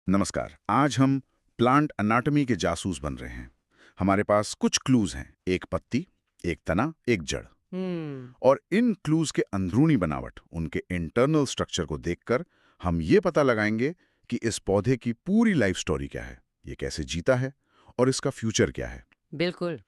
नमस्कार। आज हम प्लांट एनाटॉमी के जासूस बन रहे हैं। हमारे पास कुछ क्लूज हैं, एक पत्ती, एक तना, एक जड़। और इन क्लूज के अंदरूनी बनावट, उनके इंटरनल स्ट्रक्चर को देखकर हम ये पता लगाएंगे कि इस पौधे की पूरी लाइफ स्टोरी क्या है, ये कैसे जीता है और इसका फ्यूचर क्या है। बिल्कुल।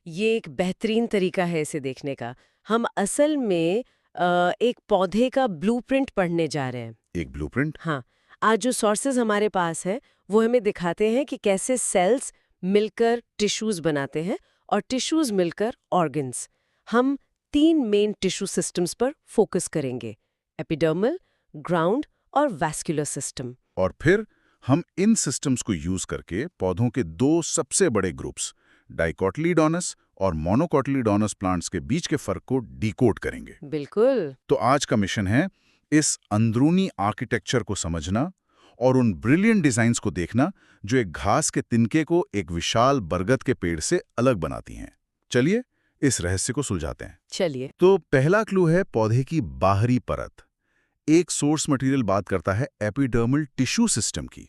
ये एक बेहतरीन तरीका है इसे देखने का। हम असल में एक पौधे का ब्लूप्रिंट पढ़ने जा रहे हैं। एक ब्लूप्रिंट? हाँ, आज जो सोर्सेज हमारे पास है वो हमें दिखाते हैं कि कैसे सेल्स मिलकर टिश्यूज बनाते हैं और टिश्यूज मिलकर ऑर्गन्स। हम 3 मेन टिश्यू सिस्टम्स पर फोकस करेंगे: एपिडर्मल, ग्राउंड और वैस्कुलर सिस्टम। और फिर हम इन सिस्टम्स को यूज करके पौधों के 2 सबसे बड़े ग्रुप्स, डाइकोटिलीडोनस और मोनोकोटिलीडोनस प्लांट्स के बीच के फर्क को डिकोड करेंगे। बिल्कुल। तो आज का मिशन है इस अंदरूनी आर्किटेक्चर को समझना और उन ब्रिलियंट डिजाइन्स को देखना जो एक घास के तिनके को एक विशाल बरगद के पेड़ से अलग बनाती हैं। चलिए इस रहस्य को सुलझाते हैं। चलिए। तो पहला क्लू है पौधे की बाहरी परत। एक सोर्स मटेरियल बात करता है एपिडर्मल टिश्यू सिस्टम की।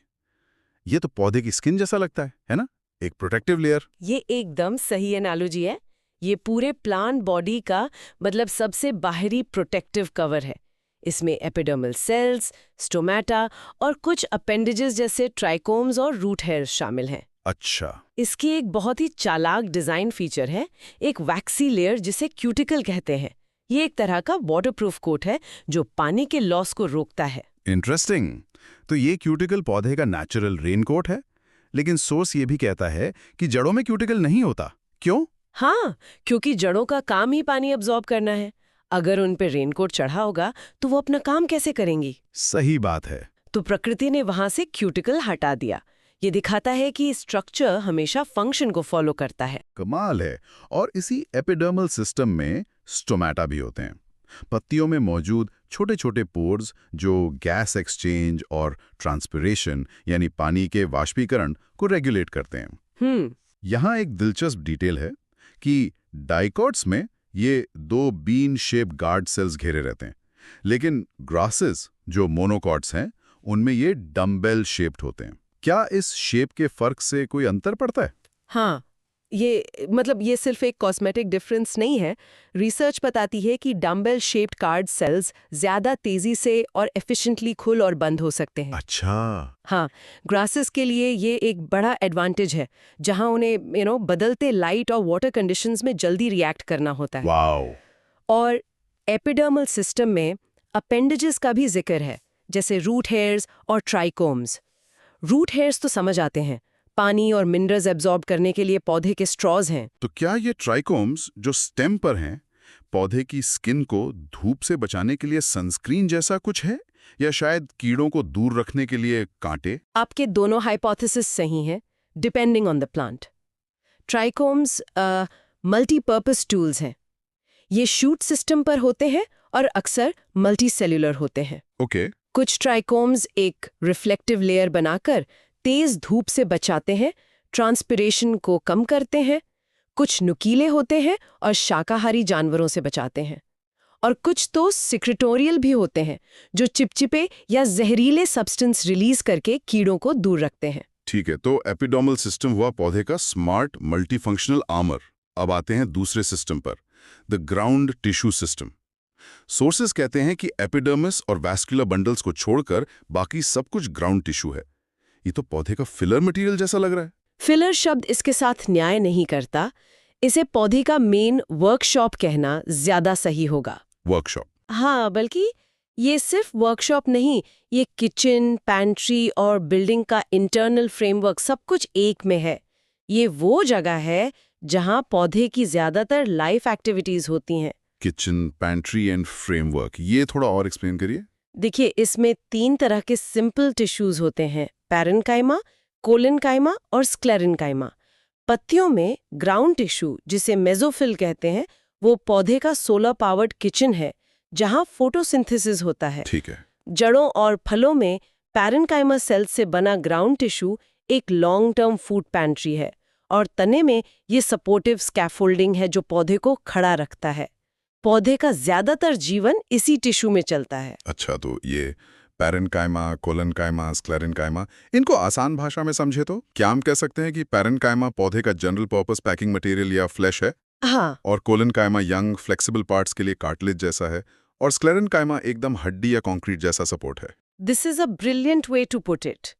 ये तो पौधे की स्किन जैसा लगता है ना? एक प्रोटेक्टिव लेयर। ये एकदम सही एनालॉजी है। ये पूरे प्लांट बॉडी का मतलब सबसे बाहरी प्रोटेक्टिव कवर है। इसमें एपिडर्मल सेल्स, स्टोमेटा और कुछ अपेंडेजेस जैसे ट्राइकोम्स और रूट हेयर्स शामिल हैं। अच्छा। इसकी एक बहुत ही चालाक डिजाइन फीचर है, एक वैक्सी लेयर जिसे क्यूटिकल कहते हैं। ये एक तरह का वाटरप्रूफ कोट है जो पानी के लॉस को रोकता है। इंटरेस्टिंग। तो ये क्यूटिकल पौधे का नेचुरल रेनकोट है, लेकिन सोर्स ये भी कहता है कि जड़ों में क्यूटिकल नहीं होता। क्यों? हाँ, क्योंकि जड़ों का काम ही पानी अब्जॉर्ब करना है। अगर उन पे रेनकोट चढ़ा होगा तो वो अपना काम कैसे करेंगी? सही बात है। तो प्रकृति ने वहां से क्यूटिकल हटा दिया। ये दिखाता है कि स्ट्रक्चर हमेशा फंक्शन को फॉलो करता है। कमाल है। और इसी एपिडर्मल सिस्टम में स्टोमेटा भी होते हैं, पत्तियों में मौजूद छोटे छोटे पोर्स जो गैस एक्सचेंज और ट्रांसपिरेशन यानी पानी के वाष्पीकरण को रेगुलेट करते हैं। यहाँ एक दिलचस्प डिटेल है कि डाइकोट्स में ये 2 बीन शेप गार्ड सेल्स घेरे रहते हैं, लेकिन ग्रासेस जो मोनोकॉट्स हैं उनमें ये डम्बेल शेप्ड होते हैं। क्या इस शेप के फर्क से कोई अंतर पड़ता है? हाँ, ये सिर्फ एक कॉस्मेटिक डिफरेंस नहीं है। रिसर्च बताती है कि डम्बेल शेप्ड कार्ड सेल्स ज्यादा तेजी से और एफिशिएंटली खुल और बंद हो सकते हैं। अच्छा। हाँ, ग्रासेस के लिए ये एक बड़ा एडवांटेज है, जहां उन्हें बदलते लाइट और वाटर कंडीशंस में जल्दी रिएक्ट करना होता है। वाओ। और एपिडर्मल सिस्टम में अपेंडेजेस का भी जिक्र है, जैसे रूट हेयर्स और ट्राइकोम्स। रूट हेयर्स तो समझ आते हैं, पानी और मिनरल्स एब्जॉर्ब करने के लिए पौधे के स्ट्रॉज हैं। तो क्या ये ट्राइकोम्स जो स्टेम पर हैं पौधे की स्किन को धूप से बचाने के लिए सनस्क्रीन जैसा कुछ है, या शायद कीड़ों को दूर रखने के लिए कांटे? आपके दोनों हाइपोथेसिस सही हैं, depending on the plant. Trichomes multipurpose tools हैं। ये शूट सिस्टम पर होते हैं और अक्सर मल्टीसेल्युलर होते हैं। ओके। कुछ ट्राइकोम्स एक रिफ्लेक्टिव लेयर बनाकर तेज धूप से बचाते हैं, ट्रांसपिरेशन को कम करते हैं। कुछ नुकीले होते हैं और शाकाहारी जानवरों से बचाते हैं। और कुछ तो सिक्रेटोरियल भी होते हैं जो चिपचिपे या जहरीले सब्सटेंस रिलीज करके कीड़ों को दूर रखते हैं। ठीक है, तो एपिडर्मल सिस्टम हुआ पौधे का स्मार्ट मल्टीफंक्शनल आर्मर। अब आते हैं दूसरे सिस्टम पर, the ground tissue system. Sources कहते हैं कि एपिडर्मिस और वैस्कुलर बंडल्स को छोड़कर बाकी सब कुछ ग्राउंड टिश्यू है। ये तो पौधे का फिलर मटेरियल जैसा लग रहा है। फिलर शब्द इसके साथ न्याय नहीं करता। इसे पौधे का मेन वर्कशॉप कहना ज्यादा सही होगा। वर्कशॉप? हाँ, बल्कि ये सिर्फ वर्कशॉप नहीं, ये किचन, पैंट्री और बिल्डिंग का इंटरनल फ्रेमवर्क सब कुछ एक में है। ये वो जगह है जहाँ पौधे की ज्यादातर लाइफ एक्टिविटीज होती हैं। किचन, पैंट्री एंड फ्रेमवर्क, ये थोड़ा और एक्सप्लेन करिए। देखिए, इसमें 3 तरह के सिंपल टिश्यूज होते हैं: पैरेन्काइमा, कोलेनकाइमा और स्क्लेरेन्काइमा। पत्तियों में ग्राउंड टिश्यू, जिसे मेसोफिल कहते हैं, वो पौधे का सोलर पावर्ड किचन है जहां फोटोसिंथेसिस होता है। ठीक है। जड़ों और फलों में पैरेन्काइमा सेल से बना ग्राउंड टिश्यू एक लॉन्ग टर्म फूड पैंट्री है। और तने में ये सपोर्टिव स्कैफोल्डिंग है जो पौधे को खड़ा रखता है। पौधे का ज्यादातर जीवन इसी टिश्यू में चलता है। अच्छा, तो ये पैरेन्काइमा, कोलेनकाइमा, स्क्लेरेन्काइमा, इनको आसान भाषा में समझे तो क्या हम कह सकते हैं कि पैरेन्काइमा पौधे का जनरल पर्पस पैकिंग मटेरियल या फ्लैश है, हाँ, और कोलेनकाइमा यंग फ्लेक्सिबल पार्ट्स के लिए कार्टिलेज जैसा है, और स्क्लेरेन्काइमा एकदम हड्डी या कंक्रीट जैसा सपोर्ट है। This is a brilliant way to put it.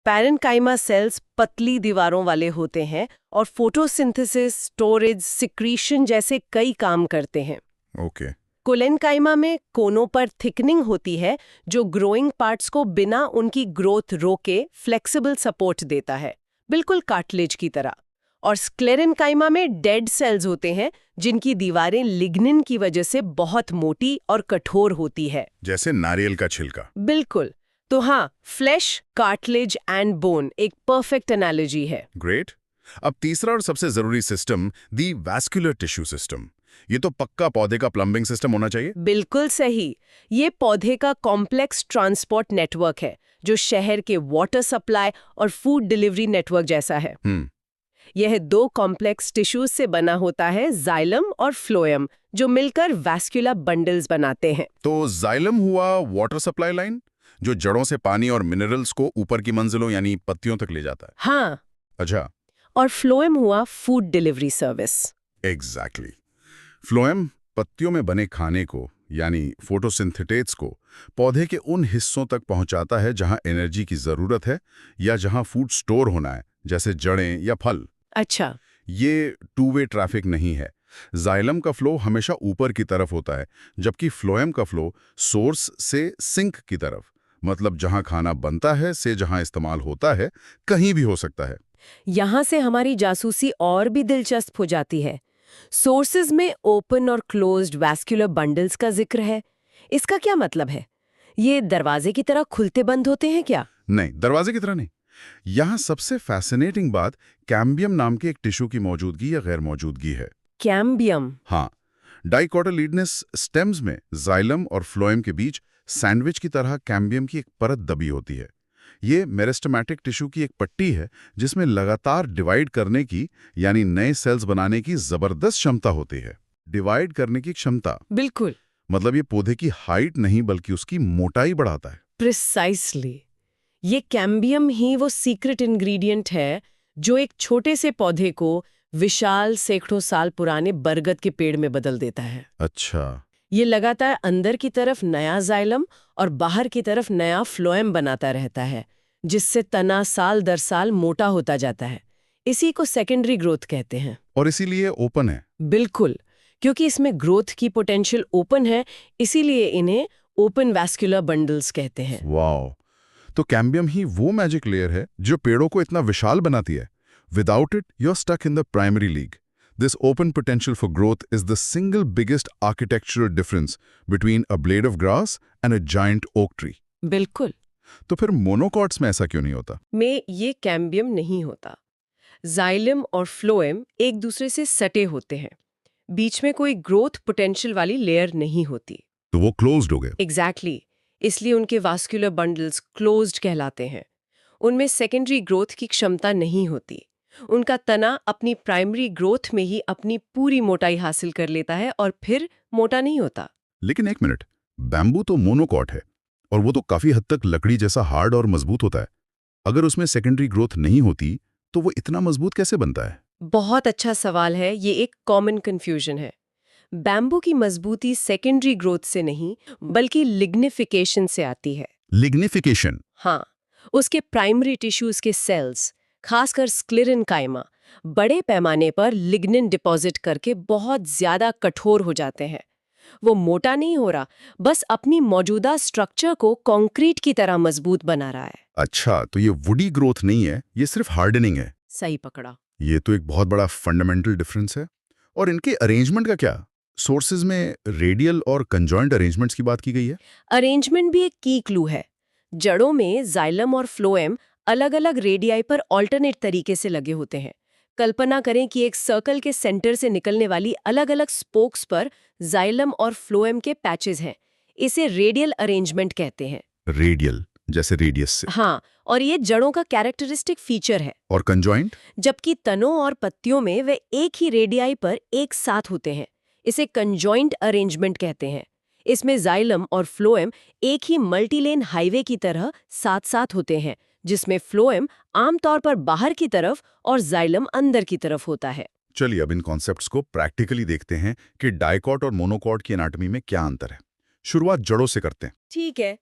Parenchyma cells पतली दीवारों वाले होते हैं और फोटोसिंथेसिस, स्टोरेज, सिक्रीशन जैसे कई काम करते हैं। ओके। कोलेनकाइमा में कोनों पर थिकनिंग होती है जो ग्रोइंग पार्ट्स को बिना उनकी ग्रोथ रोके फ्लेक्सिबल सपोर्ट देता है, बिल्कुल कार्टिलेज की तरह। और स्क्लेरेन्काइमा में डेड सेल्स होते हैं जिनकी दीवारें लिग्निन की वजह से बहुत मोटी और कठोर होती है, जैसे नारियल का छिलका। बिल्कुल। तो हाँ, फ्लैश, कार्टिलेज एंड बोन एक परफेक्ट एनालॉजी है। ग्रेट। अब तीसरा और सबसे जरूरी सिस्टम, दी वैस्कुलर टिश्यू सिस्टम। ये तो पक्का पौधे का प्लम्बिंग सिस्टम होना चाहिए। बिल्कुल सही। ये पौधे का कॉम्प्लेक्स ट्रांसपोर्ट नेटवर्क है जो शहर के वाटर सप्लाई और फूड डिलीवरी नेटवर्क जैसा है। यह दो कॉम्प्लेक्स टिश्यूज से बना होता है, जाइलम और फ्लोएम, जो मिलकर वैस्कुलर बंडल्स बनाते हैं। तो जाइलम हुआ वाटर सप्लाई लाइन, जो जड़ों से पानी और मिनरल्स को ऊपर की मंजिलों यानी पत्तियों तक ले जाता है। हाँ, अच्छा। और फ्लोएम हुआ food delivery service. Exactly. Phloem पत्तियों में बने खाने को यानी फोटोसिंथेटेट्स को पौधे के उन हिस्सों तक पहुंचाता है जहां एनर्जी की जरूरत है या जहां फूड स्टोर होना है, जैसे जड़ें या फल। अच्छा, ये टू वे ट्रैफिक नहीं है। जाइलम का फ्लो हमेशा ऊपर की तरफ होता है, जबकि फ्लोएम का फ्लो सोर्स से सिंक की तरफ, मतलब जहां खाना बनता है से जहां इस्तेमाल होता है, कहीं भी हो सकता है। यहाँ से हमारी जासूसी और भी दिलचस्प हो जाती है। सोर्सेज में ओपन और क्लोज्ड वैस्कुलर बंडल्स का जिक्र है। इसका क्या मतलब है? ये दरवाजे की तरह खुलते बंद होते हैं क्या? नहीं, दरवाजे की तरह नहीं। यहाँ सबसे फैसिनेटिंग बात कैम्बियम नाम के एक टिश्यू की मौजूदगी या गैर मौजूदगी है। कैम्बियम? हाँ, डाइकोटिलिडनस स्टेम्स में जाइलम और फ्लोएम के बीच सैंडविच की तरह कैम्बियम की एक परत दबी होती है। ये मेरिस्टेमेटिक टिश्यू की एक पट्टी है जिसमें लगातार डिवाइड करने की यानी नए सेल्स बनाने की जबरदस्त क्षमता होती है। डिवाइड करने की क्षमता बिल्कुल, मतलब ये पौधे की हाइट नहीं बल्कि उसकी मोटाई बढ़ाता है। प्रिसाइसली। ये कैम्बियम ही वो सीक्रेट इंग्रेडिएंट है जो एक छोटे से पौधे को विशाल सैकड़ों साल पुराने बरगद के पेड़ में बदल देता है। अच्छा। ये लगातार अंदर की तरफ नया जाइलम और बाहर की तरफ नया फ्लोएम बनाता रहता है, जिससे तना साल दर साल मोटा होता जाता है। इसी को सेकेंडरी ग्रोथ कहते हैं। और इसीलिए ओपन है। बिल्कुल, क्योंकि इसमें ग्रोथ की पोटेंशियल ओपन है, इसीलिए इन्हें ओपन वैस्कुलर बंडल्स कहते हैं। वाओ! तो कैम्बियम ही वो मैजिक लेयर है जो पेड़ों को इतना विशाल बनाती है। Without it you are stuck in the primary league. This open potential for growth is the single biggest architectural difference between a blade of grass and a giant oak tree. बिल्कुल। तो फिर मोनोकॉट्स में ऐसा क्यों नहीं होता? में ये कैम्बियम नहीं होता। जाइलम और फ्लोएम एक दूसरे से सटे होते हैं। बीच में कोई ग्रोथ पोटेंशियल वाली लेयर नहीं होती। तो वो क्लोज्ड हो गए। एग्जैक्टली। इसलिए उनके वास्कुलर बंडल्स क्लोज्ड कहलाते हैं। उनमें सेकेंडरी ग्रोथ की क्षमता नहीं होती। उनका तना अपनी प्राइमरी ग्रोथ में ही अपनी पूरी मोटाई हासिल कर लेता है और फिर मोटा नहीं होता। लेकिन एक मिनट, बैम्बू तो मोनोकॉट है और वो तो काफी हद तक लकड़ी जैसा हार्ड और मजबूत होता है। अगर उसमें सेकेंडरी ग्रोथ नहीं होती तो वो इतना मजबूत कैसे बनता है? बहुत अच्छा सवाल है। ये एक कॉमन कंफ्यूजन है। बैम्बू की मजबूती सेकेंडरी ग्रोथ से नहीं बल्कि लिग्निफिकेशन से आती है। लिग्निफिकेशन? हाँ, उसके प्राइमरी टिश्यूज के सेल्स, खासकर स्क्लेरेन्काइमा, बड़े पैमाने पर लिग्निन डिपॉजिट करके बहुत ज्यादा कठोर हो जाते हैं। वो मोटा नहीं हो रहा, बस अपनी मौजूदा स्ट्रक्चर को कंक्रीट की तरह मजबूत बना रहा है। अच्छा, तो ये वुडी ग्रोथ नहीं है, ये सिर्फ हार्डनिंग है। सही पकड़ा। ये तो एक बहुत बड़ा फंडामेंटल डिफरेंस है। और इनके अरेंजमेंट का क्या? सोर्सेज में रेडियल और कंजॉइंट अरेंजमेंट्स की बात की गई है। अरेंजमेंट भी एक की क्लू है। जड़ों में जाइलम और फ्लोएम अलग अलग रेडियाई पर ऑल्टरनेट तरीके से लगे होते हैं। कल्पना करें कि एक सर्कल के सेंटर से निकलने वाली अलग अलग स्पोक्स पर जाइलम और फ्लोएम के पैचेस हैं। इसे रेडियल अरेंजमेंट कहते हैं। रेडियल जैसे रेडियस से। हाँ, और ये जड़ों का कैरेक्टरिस्टिक फीचर है। और कंजॉइंट? जबकि तनों और पत्तियों में वे एक ही रेडियाई पर एक साथ होते हैं। इसे कंजॉइंट अरेंजमेंट कहते हैं। इसमें जाइलम और फ्लोएम एक ही मल्टीलेन हाईवे की तरह साथ साथ होते हैं, जिसमें फ्लोएम आमतौर पर बाहर की तरफ और जाइलम अंदर की तरफ होता है। चलिए अब इन कॉन्सेप्ट्स को प्रैक्टिकली देखते हैं कि डाइकॉट और मोनोकॉट की एनाटॉमी में क्या अंतर है। शुरुआत जड़ों से करते हैं। ठीक है।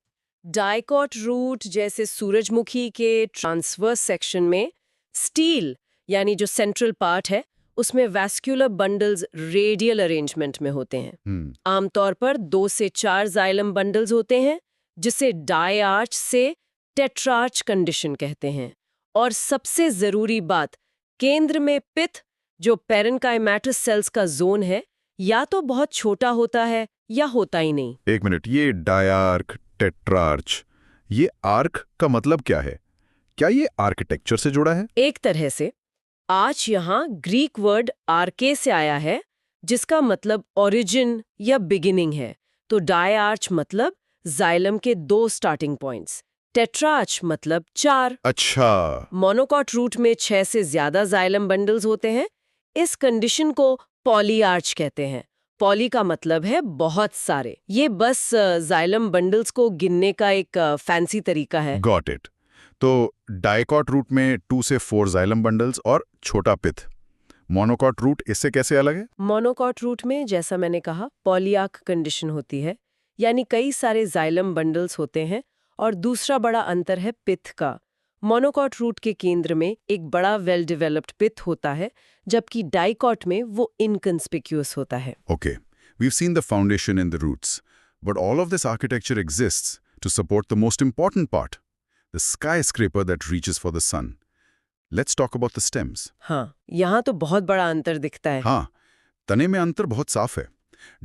डाइकॉट रूट जैसे सूरजमुखी के ट्रांसवर्स सेक्शन में स्टील यानी जो सेंट्रल पार्ट है उसमें वैस्कुलर बंडल्स रेडियल अरेंजमेंट में होते हैं। आमतौर पर 2 से 4 जाइलम बंडल्स होते हैं, जिसे डायआर्च से टेट्रार्च कंडीशन कहते हैं। और सबसे जरूरी बात, केंद्र में पित्त जो पेरेन्काइमेटस सेल्स का जोन है या तो बहुत छोटा होता है या होता ही नहीं। एक मिनट, ये डायआर्क, टेट्रार्च, ये आर्क का मतलब क्या है? क्या ये आर्किटेक्चर से जुड़ा है? एक तरह से आज यहाँ ग्रीक वर्ड आर्के से आया है, जिसका मतलब ओरिजिन या बिगिनिंग है। तो डायआर्च मतलब जाइलम के 2 स्टार्टिंग पॉइंट्स, टेट्रार्च मतलब 4। अच्छा। मोनोकॉट रूट में 6 से ज्यादा जाइलम बंडल्स होते हैं। इस कंडीशन को पॉलीआर्च कहते हैं। पॉली का मतलब है बहुत सारे। ये बस जाइलम बंडल्स को गिनने का एक फैंसी तरीका है। Got it. तो डाइकॉट रूट में 2 से 4 जाइलम बंडल्स और छोटा पित्त। मोनोकॉट रूट इससे कैसे अलग है? मोनोकॉट रूट में जैसा मैंने कहा पॉलीआर्क कंडीशन होती है, यानी कई सारे जाइलम बंडल्स होते हैं। और दूसरा बड़ा अंतर है पित्त का। मोनोकॉट रूट के केंद्र में एक बड़ा वेल डेवलप्ड पित्त होता है, जबकि डाइकॉट में वो इनकंस्पिक्यूअस होता है। Okay, we've seen the foundation in the roots, but all of this architecture exists to support the most important part, the skyscraper that reaches for the sun. Let's talk about the stems. हाँ, यहाँ तो बहुत बड़ा अंतर दिखता है। हाँ, तने में अंतर बहुत साफ है।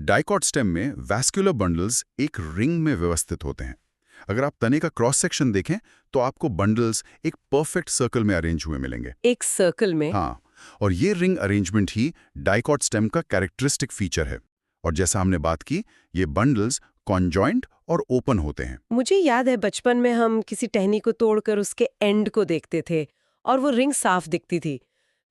डाइकॉट स्टेम में वैस्कुलर बंडल्स एक रिंग में व्यवस्थित होते हैं। अगर आप तने का क्रॉस सेक्शन देखें तो आपको बंडल्स एक परफेक्ट सर्कल में अरेंज हुए मिलेंगे। एक सर्कल में? हाँ, और ये रिंग अरेंजमेंट ही डाइकॉट स्टेम का कैरेक्टरिस्टिक फीचर है। और जैसा हमने बात की, ये बंडल्स कॉन्जॉइंट और ओपन होते हैं। मुझे याद है बचपन में हम किसी टहनी को तोड़कर उसके एंड को देखते थे और वो रिंग साफ दिखती थी।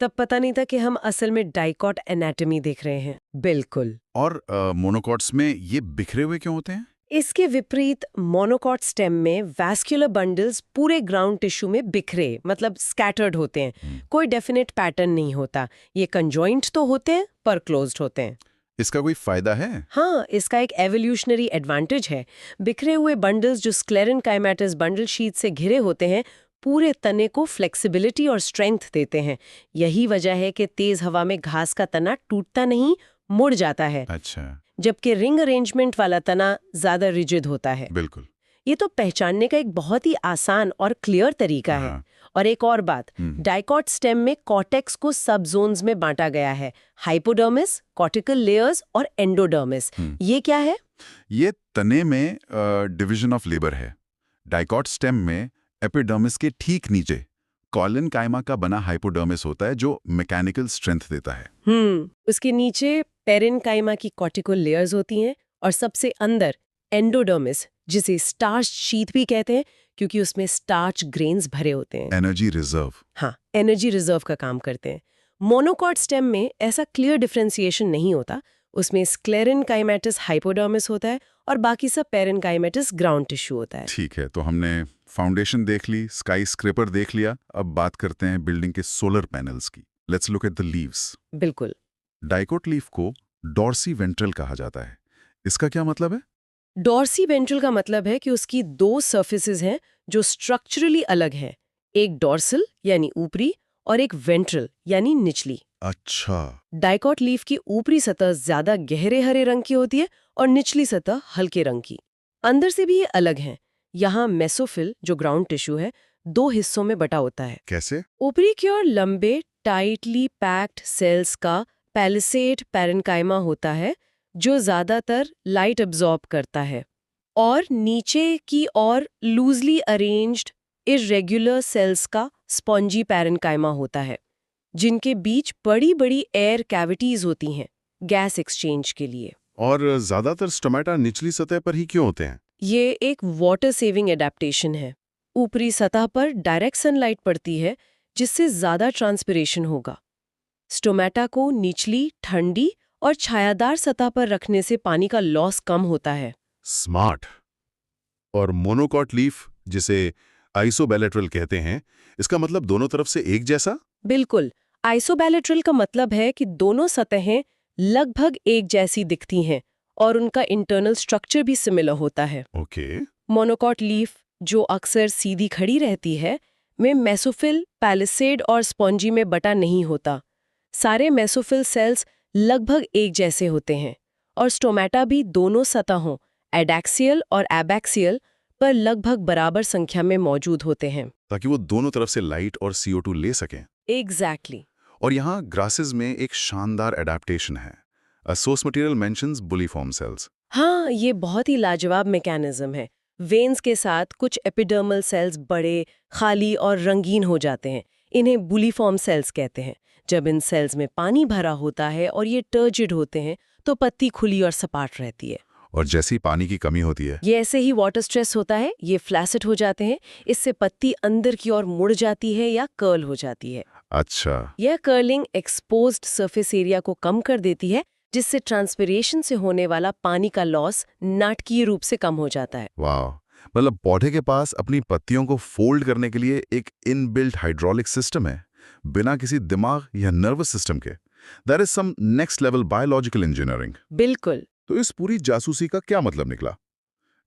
तब पता नहीं था कि हम असल में डाइकॉट एनाटॉमी देख रहे हैं। बिल्कुल। और मोनोकॉट्स में ये बिखरे हुए क्यों होते हैं? इसके विपरीत मोनोकॉट स्टेम में वैस्कुलर बंडल्स पूरे ग्राउंड टिश्यू में बिखरे मतलब स्कैटर्ड होते हैं। कोई डेफिनेट पैटर्न नहीं होता। ये कंजॉइंट तो होते हैं पर क्लोज्ड होते हैं। इसका कोई फायदा है? हाँ, इसका एक एवोल्यूशनरी एडवांटेज है। बिखरे हुए बंडल्स जो स्क्लेरेनकाइमेटस बंडल शीट से घिरे होते हैं पूरे तने को फ्लेक्सिबिलिटी और स्ट्रेंथ देते हैं। यही वजह है कि तेज हवा में घास का तना टूटता नहीं, मुड़ जाता है। अच्छा। जबकि रिंग अरेंजमेंट वाला तना ज्यादा रिजिड होता है। बिल्कुल। ये तो पहचानने का एक बहुत ही आसान और क्लियर तरीका है। और एक और बात, डाइकॉट स्टेम में कॉर्टेक्स को सब जोन्स में बांटा गया है, हाइपोडर्मिस, कॉर्टिकल लेयर्स और एंडोडर्मिस। ये क्या है? ये तने में डिवीजन ऑफ लेबर है। डाइकॉट स्टेम में एपिडर्मिस के ठीक नीचे कॉलन काइमा का बना हाइपोडर्मिस होता है जो मैकेनिकल स्ट्रेंथ देता है। उसके नीचे पेरेन्काइमा की कॉर्टिकल लेयर्स होती हैं और सबसे अंदर एंडोडर्मिस, जिसे स्टार्च शीथ भी कहते हैं क्योंकि उसमें स्टार्च ग्रेन्स भरे होते हैं। Energy reserve. हाँ, एनर्जी रिजर्व का काम करते हैं। मोनोकॉट स्टेम में ऐसा क्लियर डिफरेंशिएशन नहीं होता। उसमें स्क्लेरेनकाइमेटस हाइपोडर्मिस होता है और बाकी सब पेरेन्काइमेटस ग्राउंड टिश्यू होता है। ठीक है, तो हमने फाउंडेशन देख ली, स्काई स्क्रेपर देख लिया। अब बात करते हैं बिल्डिंग के सोलर पैनल्स की। Let's look at the leaves. बिल्कुल। डाइकॉट लीफ को डॉर्सी वेंट्रल कहा जाता है। इसका क्या मतलब है? डॉर्सी वेंट्रल का मतलब है कि उसकी 2 सर्फेसेस हैं जो स्ट्रक्चरली अलग हैं। एक डॉर्सल यानी ऊपरी और एक वेंट्रल यानी निचली। अच्छा। डाइकॉट लीफ की ऊपरी सतह ज्यादा गहरे हरे रंग की होती है और निचली सतह हल्के रंग की। अंदर से भी ये अलग हैं। यहाँ मेसोफिल जो ग्राउंड टिश्यू है 2 हिस्सों में बटा होता है। कैसे? ऊपरी की ओर लंबे टाइटली पैक्ड सेल्स का पैलिसेड पेरेन्काइमा होता है जो ज्यादातर लाइट अब्सॉर्ब करता है, और नीचे की ओर लूजली अरेंज्ड इर्रेगुलर सेल्स का स्पॉन्जी पेरेन्काइमा होता है, जिनके बीच बड़ी बड़ी एयर कैविटीज होती हैं गैस एक्सचेंज के लिए। और ज्यादातर स्टोमेटा निचली सतह पर ही क्यों होते हैं? ये एक वाटर सेविंग एडेप्टेशन है। ऊपरी सतह पर डायरेक्ट सनलाइट पड़ती है जिससे ज्यादा ट्रांसपिरेशन होगा। स्टोमेटा को निचली ठंडी और छायादार सतह पर रखने से पानी का लॉस कम होता है। स्मार्ट। और मोनोकॉट लीफ, जिसे आइसोबैलेट्रल कहते हैं, इसका मतलब दोनों तरफ से एक जैसा? बिल्कुल। आइसोबैलेट्रल का मतलब है कि दोनों सतहें लगभग एक जैसी दिखती हैं और उनका इंटरनल स्ट्रक्चर भी सिमिलर होता है। ओके। मोनोकॉट लीफ, जो अक्सर सीधी खड़ी रहती है, में मेसोफिल, पैलिसेड और स्पॉन्जी में बटा नहीं होता। सारे मेसोफिल सेल्स लगभग एक जैसे होते हैं और स्टोमेटा भी दोनों सतहों, एडैक्सियल और एबैक्सियल, पर लगभग बराबर संख्या में मौजूद होते हैं। ताकि वो दोनों तरफ से लाइट और CO2 ले सकें। एग्जैक्टली। और यहाँ ग्रासेस में एक शानदार एडेप्टेशन है। Source material mentions bulliform cells. हाँ, ये बहुत ही लाजवाब मैकेनिज्म है। वेन्स के साथ कुछ एपिडर्मल सेल्स बड़े, खाली और रंगीन हो जाते हैं। इन्हें बुलीफॉर्म सेल्स कहते हैं। जब इन सेल्स में पानी भरा होता है और ये टर्जिड होते हैं, तो पत्ती खुली और सपाट रहती है। और जैसी पानी की कमी होती है, ये ऐसे ही वाटर स्ट्रेस होता है, ये फ्लैसिड हो जाते हैं। इससे पत्ती अंदर की ओर मुड़ जाती है या कर्ल हो जाती है। अच्छा। यह कर्लिंग एक्सपोज्ड सरफेस एरिया को कम कर देती है, जिससे ट्रांसपिरेशन से होने वाला पानी का लॉस नाटकीय रूप से कम हो जाता है। वाह। मतलब पौधे के पास अपनी पत्तियों को फोल्ड करने के लिए एक इनबिल्ट हाइड्रोलिक सिस्टम है, बिना किसी दिमाग या नर्वस सिस्टम के। That is some next level biological engineering. बिल्कुल। तो इस पूरी जासूसी का क्या मतलब निकला?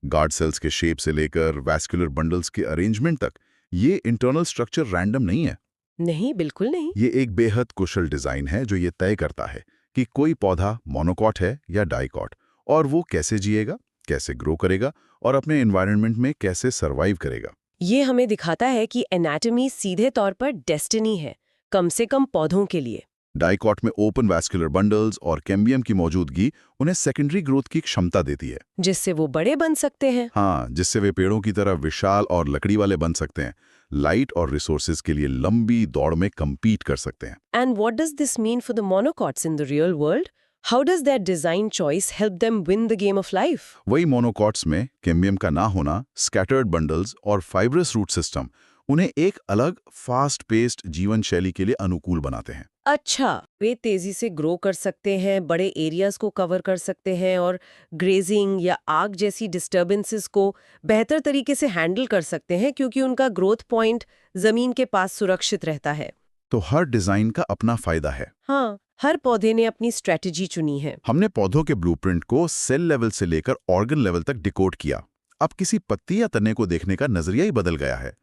गार्ड सेल्स के शेप से लेकर वैस्कुलर बंडल्स के अरेंजमेंट तक, ये इंटरनल स्ट्रक्चर रैंडम नहीं है। नहीं, बिल्कुल नहीं। ये एक बेहद कुशल डिजाइन है जो ये तय करता है कि कोई पौधा मोनोकॉट है या डाइकॉट, और वो कैसे जिएगा, कैसे ग्रो करेगा और अपने एनवायरनमेंट में कैसे सर्वाइव करेगा। ये हमें दिखाता है कि एनाटॉमी सीधे तौर पर डेस्टिनी है, कम से कम पौधों के लिए। डाइकॉट में ओपन वैस्कुलर बंडल्स और कैम्बियम की मौजूदगी उन्हें सेकेंडरी ग्रोथ की क्षमता देती है। जिससे वो बड़े बन सकते हैं। हाँ, जिससे वे पेड़ों की तरह विशाल और लकड़ी वाले बन सकते हैं, लाइट और रिसोर्सेज के लिए लंबी दौड़ में compete कर सकते हैं। And what does this mean for the monocots in the real world? How does their design choice help them win the game of life? वही मोनोकॉट्स में कैम्बियम का ना होना, स्कैटर्ड बंडल्स और फाइब्रस रूट सिस्टम उन्हें एक अलग fast paced जीवन शैली के लिए अनुकूल बनाते हैं। अच्छा, वे तेजी से ग्रो कर सकते हैं, बड़े एरियाज को कवर कर सकते हैं और ग्रेजिंग या आग जैसी डिस्टर्बेंसेस को बेहतर तरीके से हैंडल कर सकते हैं, क्योंकि उनका ग्रोथ पॉइंट जमीन के पास सुरक्षित रहता है। तो हर डिजाइन का अपना फायदा है। हाँ, हर पौधे ने अपनी स्ट्रेटजी चुनी है। हमने पौधों के ब्लूप्रिंट को सेल लेवल से लेकर ऑर्गन लेवल तक डिकोड किया। अब किसी पत्ती या तने को देखने का नजरिया ही बदल गया है।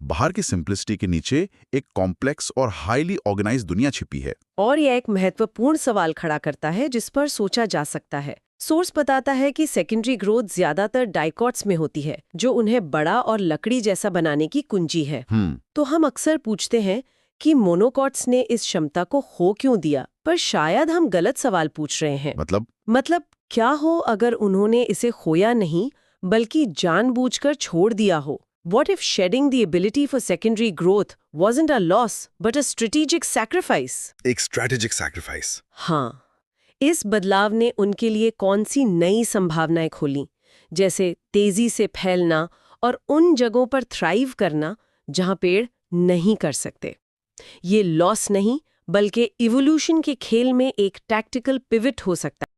बाहर की सिंप्लिसिटी के नीचे एक कॉम्प्लेक्स और हाईली ऑर्गेनाइज्ड दुनिया छिपी है। और यह एक महत्वपूर्ण सवाल खड़ा करता है जिस पर सोचा जा सकता है। सोर्स बताता है कि सेकेंडरी ग्रोथ ज्यादातर डाइकॉट्स में होती है, जो उन्हें बड़ा और लकड़ी जैसा बनाने की कुंजी है। तो हम अक्सर पूछते हैं कि मोनोकॉट्स ने इस क्षमता को खो क्यों दिया, पर शायद हम गलत सवाल पूछ रहे हैं। मतलब क्या हो अगर उन्होंने इसे खोया नहीं, बल्कि जानबूझकर छोड़ दिया हो? What if shedding the ability for secondary growth wasn't a loss, but a strategic sacrifice? एक स्ट्रैटेजिक सैक्रिफाइस। हाँ, इस बदलाव ने उनके लिए कौन सी नई संभावनाएं खोली, जैसे तेजी से फैलना और उन जगहों पर थ्राइव करना जहां पेड़ नहीं कर सकते। ये लॉस नहीं, बल्कि इवोल्यूशन के खेल में एक टैक्टिकल पिवट हो सकता है।